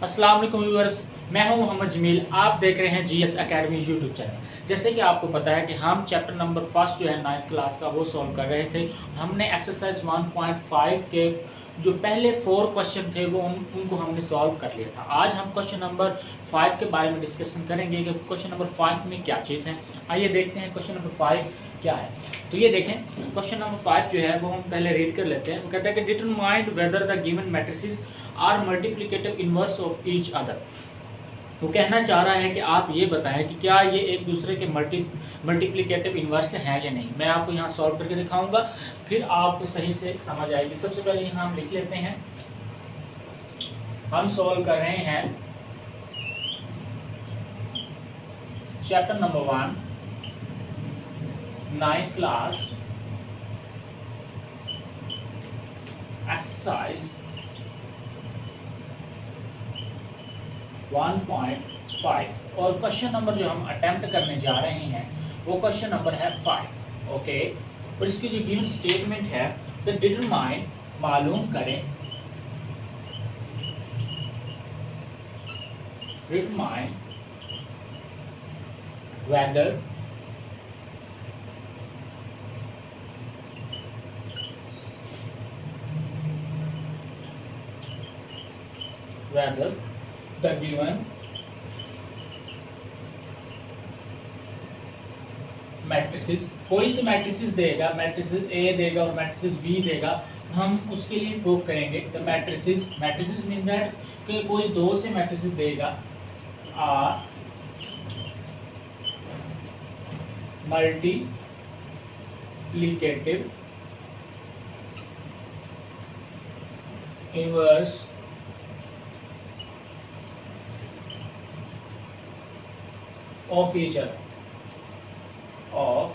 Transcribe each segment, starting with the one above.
अस्सलाम वालेकुम व्यूअर्स, मैं हूं मोहम्मद जमील। आप देख रहे हैं जीएस एकेडमी यूट्यूब चैनल। जैसे कि आपको पता है कि हम चैप्टर नंबर फर्स्ट जो है 9th क्लास का वो सॉल्व कर रहे थे। हमने एक्सरसाइज 1.5 के जो पहले 4 क्वेश्चन थे वो उनको हमने सॉल्व कर लिया था। आज हम क्वेश्चन नंबर 5 के बारे में डिस्कशन करेंगे कि क्वेश्चन नंबर 5 में क्या चीज़ है। आइए देखते हैं क्वेश्चन नंबर 5 क्या है। तो ये देखें, क्वेश्चन नंबर 5 जो है वो हम पहले रीड कर लेते हैं। वो कहता है कि determine whether the given matrices are multiplicative inverse of each other. वो कहना चाह रहा है कि आप ये बताएं कि क्या ये एक दूसरे के मल्टीप्लिकेटिव इनवर्स हैं या नहीं। मैं आपको यहाँ सॉल्व करके दिखाऊंगा, फिर आपको सही से समझ आएगी। सबसे पहले यहाँ हम लिख लेते हैं, हम सॉल्व कर रहे हैं chapter number 1 9th class exercise 1.5 और क्वेश्चन नंबर जो हम अटेम्प्ट करने जा रहे हैं वो क्वेश्चन नंबर है 5। ओके, और इसकी जो गिवन स्टेटमेंट है द डिटरमाइन मालूम करें, determine whether the given matrices, कोई सी मैट्रिसेस देगा, मैट्रिसेस ए देगा और मैट्रिसेस बी देगा, हम उसके लिए प्रूव करेंगे। द मैट्रिसेस मीन दैट कि कोई दो से मैट्रिसेस देगा are multiplicative inverse of each other, of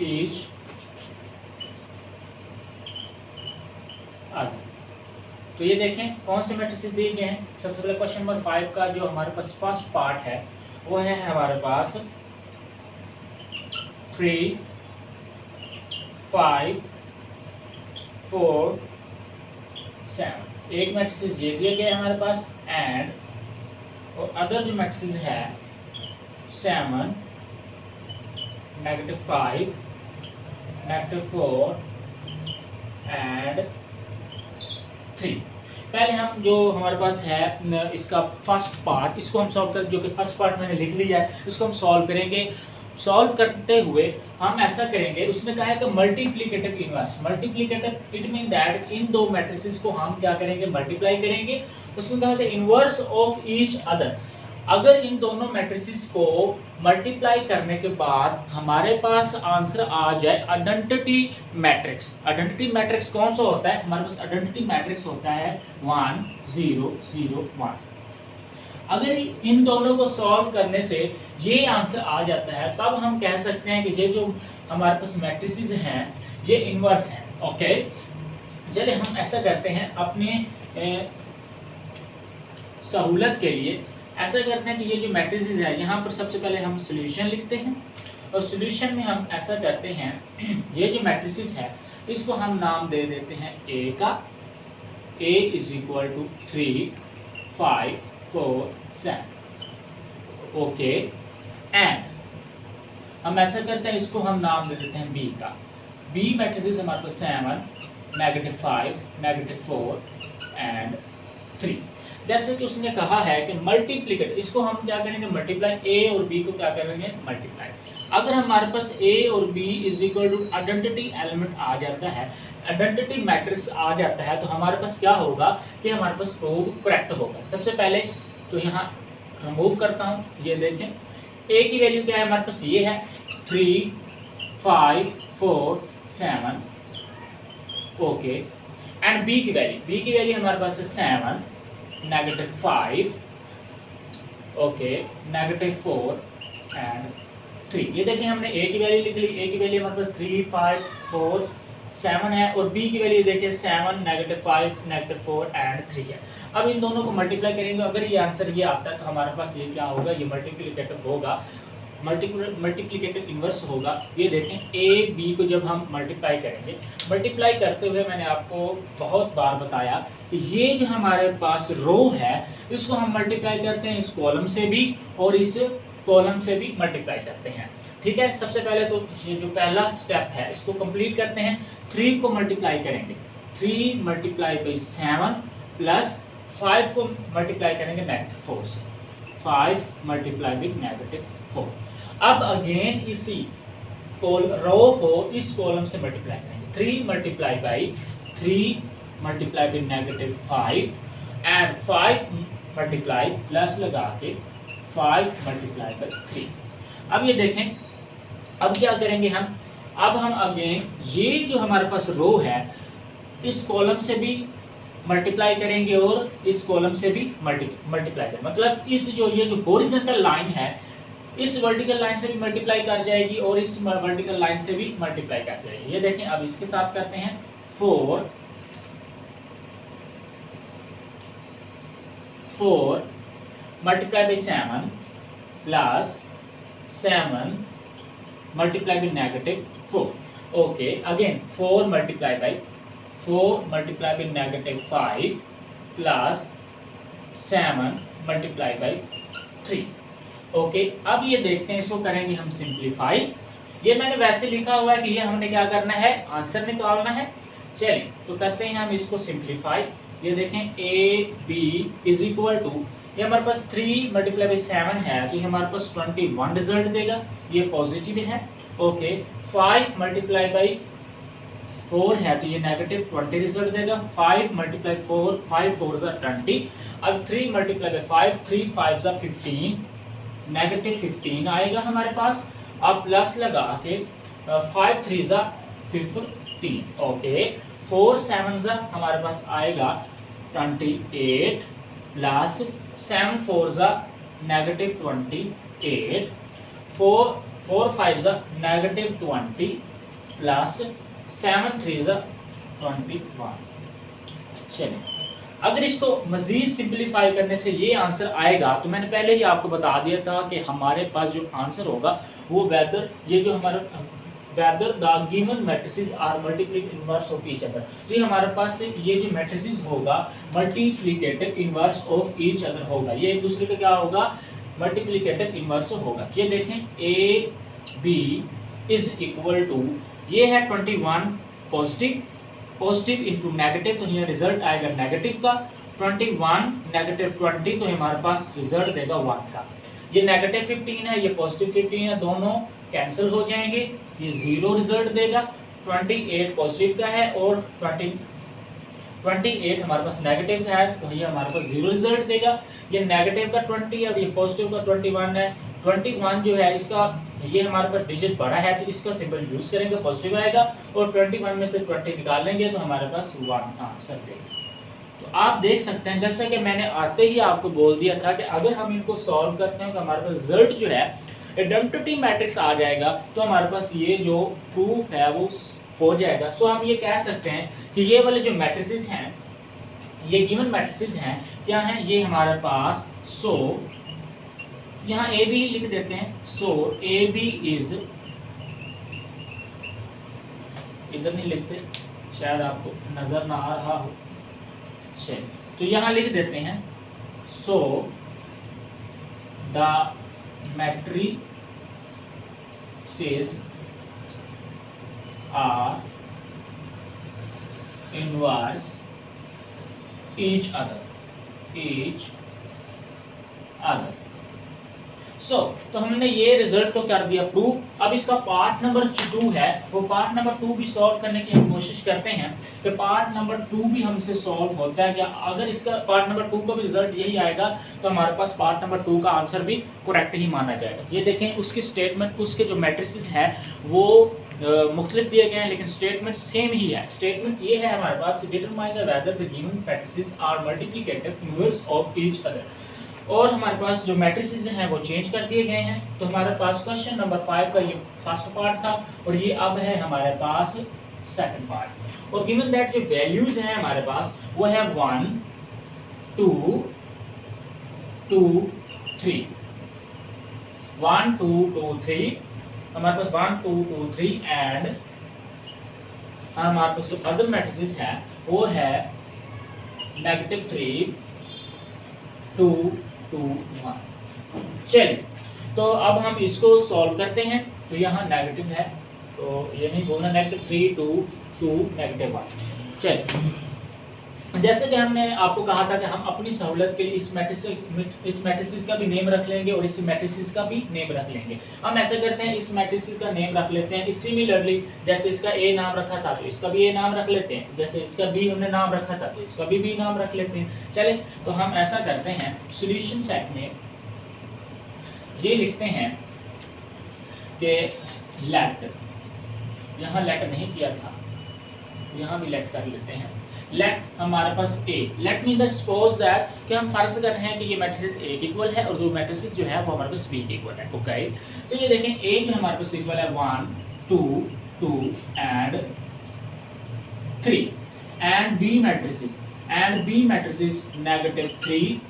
each other। तो ये देखें कौन से मैट्रिसेस दिए गए हैं। सबसे पहले क्वेश्चन नंबर 5 का जो हमारे पास फर्स्ट पार्ट है वो है हमारे पास 3 5 4 7। एक मैट्रिसेस ये दिए गए हमारे पास एंड और अदर जो मैट्रिसेस है 7 -5 -4 एंड 3। पहले हम जो हमारे पास है इसका फर्स्ट पार्ट, इसको हम सॉल्व कर, जो कि फर्स्ट पार्ट मैंने लिख लिया है, इसको हम सॉल्व करेंगे। सॉल्व करते हुए हम ऐसा करेंगे, उसने कहा है कि multiplicative inverse, multiplicative it mean that in दो मैट्रिसेस को हम क्या करेंगे, मल्टीप्लाई करेंगे। उसमें कहा था इनवर्स ऑफ ईच अदर। अगर इन दोनों मैट्रिसेस को मल्टीप्लाई करने के बाद हमारे पास आंसर आ जाए आइडेंटिटी मैट्रिक्स। आइडेंटिटी मैट्रिक्स कौन सा होता है, हमारे पास आइडेंटिटी मैट्रिक्स होता है 1 0 0 1। अगर इन दोनों को सॉल्व करने से ये आंसर आ जाता है, तब हम कह सकते हैं कि ये जो हमारे पास मैट्रिसेस हैं ये इनवर्स हैं। ओके, चलिए हम ऐसा करते हैं अपने सहूलत के लिए, ऐसा करते हैं कि ये जो मैट्रिसेस है यहाँ पर सबसे पहले हम सॉल्यूशन लिखते हैं और सॉल्यूशन में हम ऐसा करते हैं ये जो मैट्रिसेस है इसको हम नाम दे देते हैं ए का, A = 3 5 4 7। ओके, एंड हम ऐसा करते हैं इसको हम नाम दे देते हैं बी का। बी मैट्रिसेस हमारे पास 7 -5 -4 एंड 3। जैसे कि उसने कहा है कि मल्टीप्लिकेट, इसको हम क्या करेंगे, मल्टीप्लाई, ए और बी को क्या करेंगे, मल्टीप्लाई। अगर हमारे पास ए और बी = आइडेंटिटी एलिमेंट आ जाता है, आइडेंटिटी मैट्रिक्स आ जाता है, तो हमारे पास क्या होगा कि हमारे पास प्रूव करेक्ट होगा। सबसे पहले तो यहाँ रिमूव करता हूँ, ये देखें ए की वैल्यू क्या है हमारे पास, ये है 3 5 4 7। ओके, एंड बी की वैल्यू हमारे पास है 7 -5 ओके -4 एंड 3। ये देखिए हमने ए की वैल्यू लिख ली, ए की वैल्यू हमारे पास 3 5 4 7 है और बी की वैल्यू देखिए 7 -5 -4 एंड 3 है। अब इन दोनों को मल्टीप्लाई करेंगे, अगर ये आंसर ये आता है तो हमारे पास ये क्या होगा, ये मल्टीप्लिकेटिव होगा। मल्टीप्लिकेटिव इन्वर्स होगा। ये देखें ए बी को जब हम मल्टीप्लाई करेंगे, मल्टीप्लाई करते हुए मैंने आपको बहुत बार बताया कि ये जो हमारे पास रो है इसको हम मल्टीप्लाई करते हैं इस कॉलम से भी और इस कॉलम से भी मल्टीप्लाई करते हैं। ठीक है, सबसे पहले तो ये जो पहला स्टेप है इसको कंप्लीट करते हैं। 3 को मल्टीप्लाई करेंगे, 3 मल्टीप्लाई बाई 7 प्लस 5 को मल्टीप्लाई करेंगे -4 से, 5 मल्टीप्लाई विद -4। अब अगेन इसी रो को इस कॉलम से मल्टीप्लाई करेंगे, 3 multiply by 3 multiply with -5 and 5 multiply plus लगा के 5 मल्टीप्लाई बाई 3। अब ये देखें, अब क्या करेंगे हम, अब हम अगेन ये जो हमारे पास रो है इस कॉलम से भी मल्टीप्लाई करेंगे और इस कॉलम से भी मल्टीप्लाई करेंगे। मतलब इस ये जो हॉरिजॉन्टल लाइन है इस वर्टिकल लाइन से भी मल्टीप्लाई कर जाएगी और इस वर्टिकल लाइन से भी मल्टीप्लाई कर जाएगी। ये देखें, अब इसके साथ करते हैं 4 multiply by 7 plus 7 multiply by -4। Okay, again 4 multiply by 5 plus 7 multiply by 3। Okay, अब ये देखते हैं, इसको करेंगे हम सिंप्लीफाई। ये मैंने वैसे लिखा हुआ है कि ये हमने क्या करना है, आंसर निकालना है। चलिए तो करते हैं हम इसको सिंप्लीफाई। ये देखें A B is equal to, ये हमारे पास 3 मल्टीप्लाई बाई 7 है तो ये हमारे पास 21 रिजल्ट देगा, ये पॉजिटिव है। ओके, 5 मल्टीप्लाई बाई 4 है तो ये -20 रिजल्ट देगा। 5 मल्टीप्लाई 4, 5 4 20। अब 3 मल्टीप्लाई बाई 5, 3 5 15, -15 आएगा हमारे पास। अब प्लस लगा के 5 3 15। ओके, 4 7 हमारे पास आएगा 28 प्लस 7 4 -28, 4 5 -20 प्लस 7 3 21। चलिए, अगर इसको मजीद सिंप्लीफाई करने से ये आंसर आएगा तो मैंने पहले ही आपको बता दिया था कि हमारे पास जो आंसर होगा वो वेदर ये जो हमारा whether the given matrices are multiplicative inverse of each other. तो ये हमारे पास ये जो मैट्रिसेस होगा multiplicative inverse of each other होगा, ये एक दूसरे का क्या होगा, मल्टीप्लिकेटिव इनवर्स होगा। ये देखें A B is equal to, ये है 21 पॉजिटिव इंटू नेगेटिव, तो यहाँ रिजल्ट आएगा नेगेटिव का। 21 -20 तो हमारे पास रिजल्ट देगा 1 का। ये -15 है, ये +15 है, दोनों कैंसिल हो जाएंगे, ये 0 रिजल्ट देगा। 28 पॉजिटिव का है और 28 हमारे पास नेगेटिव का है तो ये हमारे पास 0 रिजल्ट देगा। ये नेगेटिव का 20 है और ये पॉजिटिव का 21 है। 21 जो है इसका ये हमारे पास डिजिट बड़ा है तो इसका सिंबल यूज करेंगे, पॉजिटिव आएगा और 21 में से 20 निकाल लेंगे तो हमारे पास 1 आंसर देगा। तो आप देख सकते हैं जैसा कि मैंने आते ही आपको बोल दिया था कि अगर हम इनको सॉल्व करते हैं तो हमारे पास रिजल्ट जो है आइडेंटिटी मैट्रिक्स आ जाएगा, तो हमारे पास ये जो प्रूफ है वो हो जाएगा। सो हम ये कह सकते हैं कि ये वाले जो मैट्रिसेस हैं, ये गिवन मैट्रिसेस हैं, क्या हैं ये हमारे पास। सो यहाँ ए बी लिख देते हैं। सो ए बी इज, इधर नहीं लिखते शायद आपको नजर ना आ रहा हो, चलिए तो यहाँ लिख देते हैं। So the matrices are inverse each other. So तो हमने ये रिजल्ट तो कर दिया प्रूफ। अब इसका पार्ट नंबर 2 है, वो पार्ट नंबर 2 भी सॉल्व करने की हम कोशिश करते हैं कि पार्ट नंबर 2 भी हमसे सॉल्व होता है क्या। अगर इसका पार्ट नंबर 2 का भी रिजल्ट यही आएगा तो हमारे पास पार्ट नंबर 2 का आंसर भी करेक्ट ही माना जाएगा। ये देखें उसकी स्टेटमेंट, उसके जो मैट्रिसेस हैं वो मुख्तलिफ दिए गए हैं लेकिन स्टेटमेंट सेम ही है। स्टेटमेंट ये है हमारे पास, determine whether the given matrices are multiplicative inverse of each other. और हमारे पास जो मैट्रिसेस हैं वो चेंज कर दिए गए हैं। तो हमारे पास क्वेश्चन नंबर 5 का ये फर्स्ट पार्ट था और ये अब है हमारे पास सेकंड पार्ट। और गिवन दैट जो वैल्यूज हैं हमारे पास वो है 1 2 2 3। 1 2 2 3, हमारे पास 1 2 2 3 एंड हमारे पास जो अदर मैट्रिसेस है वो है -3 2 2 1। चलिए, तो अब हम इसको सॉल्व करते हैं। तो यहाँ नेगेटिव है, तो ये नहीं बोलना -3 2 2 -1। चलिए, जैसे कि हमने आपको कहा था कि हम अपनी सहूलत के लिए इस मैट्रिसेस का भी नेम रख लेंगे और इस मैट्रिसेस का भी नेम रख लेंगे। हम ऐसे करते हैं, इस मैट्रिसेस का नेम रख लेते हैं। सिमिलरली जैसे इसका ए नाम रखा था तो इसका भी ए नाम रख लेते हैं, जैसे इसका बी हमने नाम रखा था तो इसका भी बी नाम रख लेते हैं। चले, तो हम ऐसा करते हैं, सॉल्यूशन सेट में ये लिखते हैं कि लेट, यहाँ लेट नहीं किया था, यहाँ भी लेट कर लेते हैं। लेट हमारे पास a, let me that suppose that कि हम फर्ज कर रहे हैं कि ये मैट्रिसेस ए के इक्वल है और दो मैट्रिसेस जो है वो हमारे पास बी के इक्वल है। ओके, तो ये देखें ए जो हमारे पास इक्वल है 1 2 2 and 3 and B matrices -3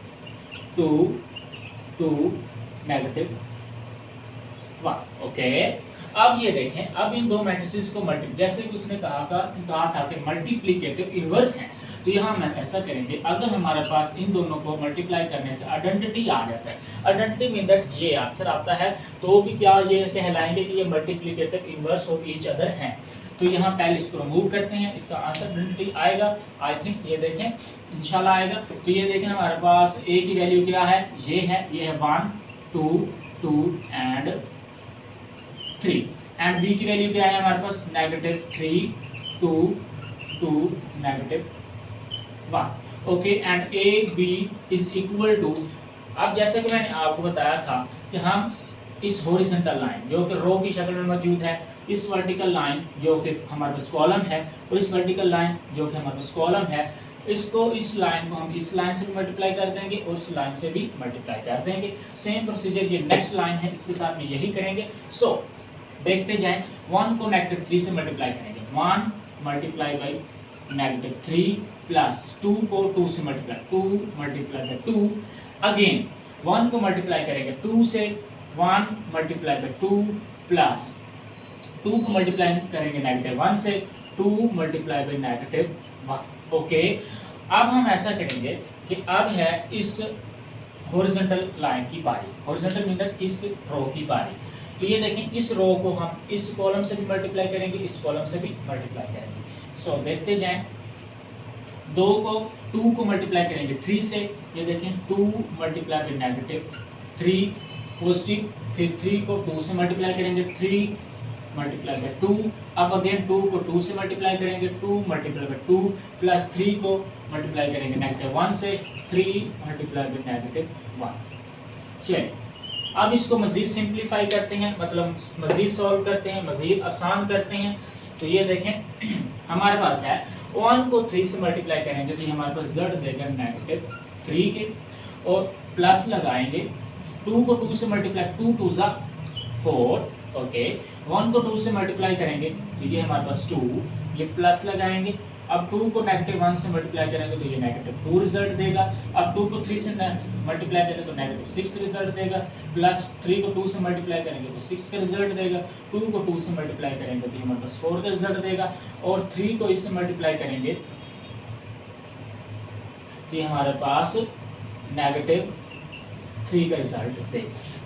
2 2 -1। Okay, अब ये देखें, अब इन दो मैट्रिसेस को जैसे कि उसने कहा था कि मल्टीप्लिकेटिव इनवर्स हैं, तो यहाँ हम ऐसा करेंगे, अगर हमारे पास इन दोनों को मल्टीप्लाई करने से आइडेंटिटी आ जाता है, आइडेंटिटी मीन दैट ये आंसर आता है, तो भी क्या ये कहलाएंगे कि ये multiplicative inverse of each other हैं। तो यहाँ पहले इसको रिमूव करते हैं, इसका आंसर आइडेंटिटी आएगा, आई थिंक ये देखें इंशाल्लाह आएगा। तो ये देखें हमारे पास ए की वैल्यू क्या है, ये है 1 2 2 एंड 3 एंड बी की वैल्यू क्या है हमारे पास -3 2 2 -1। Okay, and A B is equal to, अब जैसे कि मैंने आपको बताया था कि हम इस हॉरिजॉन्टल लाइन जो कि रो की शक्ल में मौजूद है, इस वर्टिकल लाइन जो कि हमारे पास कॉलम है और इस वर्टिकल लाइन जो कि हमारे पास कॉलम है, इसको इस लाइन को हम इस लाइन से भी मल्टीप्लाई कर देंगे और इस लाइन से भी मल्टीप्लाई कर देंगे। सेम प्रोसीजर ये नेक्स्ट लाइन है, इसके साथ में यही करेंगे। सो देखते जाएं, 1 को -3 से मल्टीप्लाई करेंगे, 1 मल्टीप्लाई बाई -3 प्लस 2 को 2 से मल्टीप्लाई, 2 मल्टीप्लाई बाई 2, अगेन 1 को मल्टीप्लाई करेंगे 2 से, 1 मल्टीप्लाई बाई 2 प्लस 2 को मल्टीप्लाई करेंगे -1 से, 2 मल्टीप्लाई बाई -1। ओके, अब हम ऐसा करेंगे कि अब है इस हॉरिजॉन्टल लाइन की बारी, हॉरिजॉन्टल मीन इस रो की बारी। तो ये देखें, इस रो को हम इस कॉलम से भी मल्टीप्लाई करेंगे, इस कॉलम से भी मल्टीप्लाई करेंगे। सो देखते जाएं, 2 को मल्टीप्लाई करेंगे 3 से, ये देखें 2 मल्टीप्लाई बाई -3 पॉजिटिव, फिर 3 को 2 से मल्टीप्लाई करेंगे, 3 मल्टीप्लाई बाई 2, अब अगेन 2 को 2 से मल्टीप्लाई करेंगे, 2 मल्टीप्लाई बाई 2 प्लस 3 को मल्टीप्लाई करेंगे -1 से, 3 मल्टीप्लाई बाई -1। चलिए, अब इसको मज़ीद सिंप्लीफाई करते हैं, मतलब मज़ीद सॉल्व करते हैं, मज़ीद आसान करते हैं। तो ये देखें हमारे पास है 1 को 3 से मल्टीप्लाई करेंगे तो ये हमारे पास रिजल्ट देगा -3 के, और प्लस लगाएंगे, 2 को 2 से मल्टीप्लाई, 2 2 ज़ा 4। ओके, 1 को 2 से मल्टीप्लाई करेंगे तो ये हमारे पास 2, ये प्लस लगाएंगे, अब 2 को -1 से मल्टीप्लाई करेंगे तो ये -2 रिजल्ट देगा, अब 2 को 3 से मल्टीप्लाई करेंगे तो -6 रिजल्ट देगा, प्लस 3 को 2 से मल्टीप्लाई करेंगे तो 6 का रिजल्ट देगा, 2 को 2 से मल्टीप्लाई करेंगे तो ये हमारे पास 4 का रिजल्ट देगा, और 3 को इससे मल्टीप्लाई करेंगे तो ये हमारे पास -3 का रिजल्ट देगा।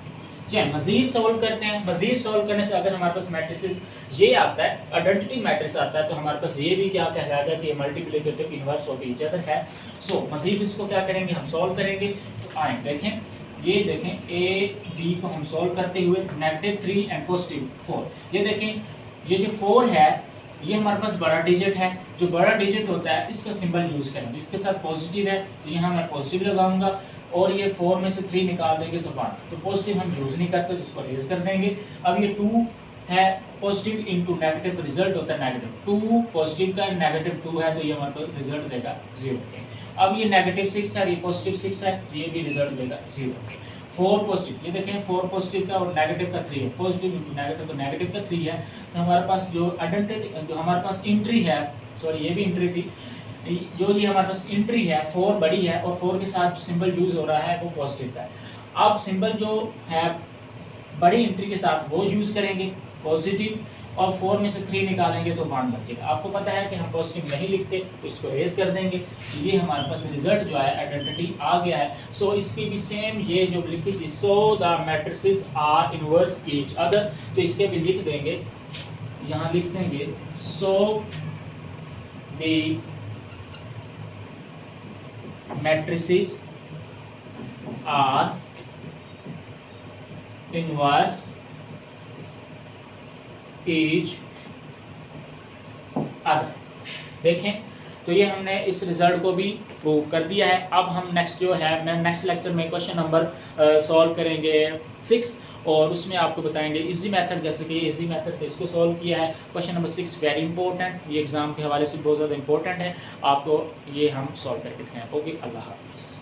चलिए मजीद सॉल्व करते हैं। मजीद सॉल्व करने से अगर हमारे पास मैट्रिसेस ये आता है, आइडेंटिटी मैट्रिक्स आता है, तो हमारे पास ये भी क्या कहलाएगा कि ये multiplicative inverse of each other है। सो मजीद इसको क्या करेंगे, हम सॉल्व करेंगे। तो आए देखें, ये देखें ए बी को हम सॉल्व करते हुए -3 एंड +4, ये देखें ये जो 4 है ये हमारे पास बड़ा डिजिट है, जो बड़ा डिजिट होता है इसका सिंबल यूज करेंगे, इसके साथ पॉजिटिव है तो यहाँ मैं पॉजिटिव लगाऊंगा, और ये 4 में से 3 निकाल देंगे तो 1, तो पॉजिटिव हम यूज नहीं करते तो इसको रेज कर देंगे। अब ये 2 है, पॉजिटिव इंटू नेगेटिव तो रिजल्ट होता है -2, पॉजिटिव का -2 है तो ये हमारे को रिजल्ट देगा 0 के। अब ये -6 है, ये +6 है, ये भी रिजल्ट देगा 0 के। 4 पॉजिटिव, ये देखें 4 पॉजिटिव का और नेगेटिव का 3 है, पॉजिटिव इंटू नेगेटिव तो नेगेटिव का 3 है, तो हमारे पास जो आइडेंटिटी जो हमारे पास एंट्री है, सॉरी ये भी एंट्री थी, जो ये हमारे पास एंट्री है 4 बड़ी है और 4 के साथ सिंबल यूज हो रहा है वो पॉजिटिव का है। अब सिंबल जो है बड़ी इंट्री के साथ वो यूज़ करेंगे पॉजिटिव, और 4 में से 3 निकालेंगे तो 1 बचेगा। आपको पता है कि हम पॉजिटिव नहीं लिखते तो इसको रेज कर देंगे, ये हमारे पास रिजल्ट जो है आइडेंटिटी आ गया है। सो इसकी भी सेम ये जो लिखी थी, सो the matrices are inverse each other, तो इसके भी लिख देंगे, यहाँ लिख देंगे सो the matrices are inverse each other. देखें तो ये हमने इस रिजल्ट को भी प्रूव कर दिया है। अब हम नेक्स्ट जो है, मैं नेक्स्ट लेक्चर में क्वेश्चन नंबर सॉल्व करेंगे 6, और उसमें आपको बताएंगे इजी मेथड, जैसे कि इजी मेथड से इसको सॉल्व किया है। क्वेश्चन नंबर 6 वेरी इंपॉर्टेंट, ये एग्जाम के हवाले से बहुत ज़्यादा इंपॉर्टेंट है, आपको ये हम सॉल्व करके दिखाएं। ओके, अल्लाह हाफिज़।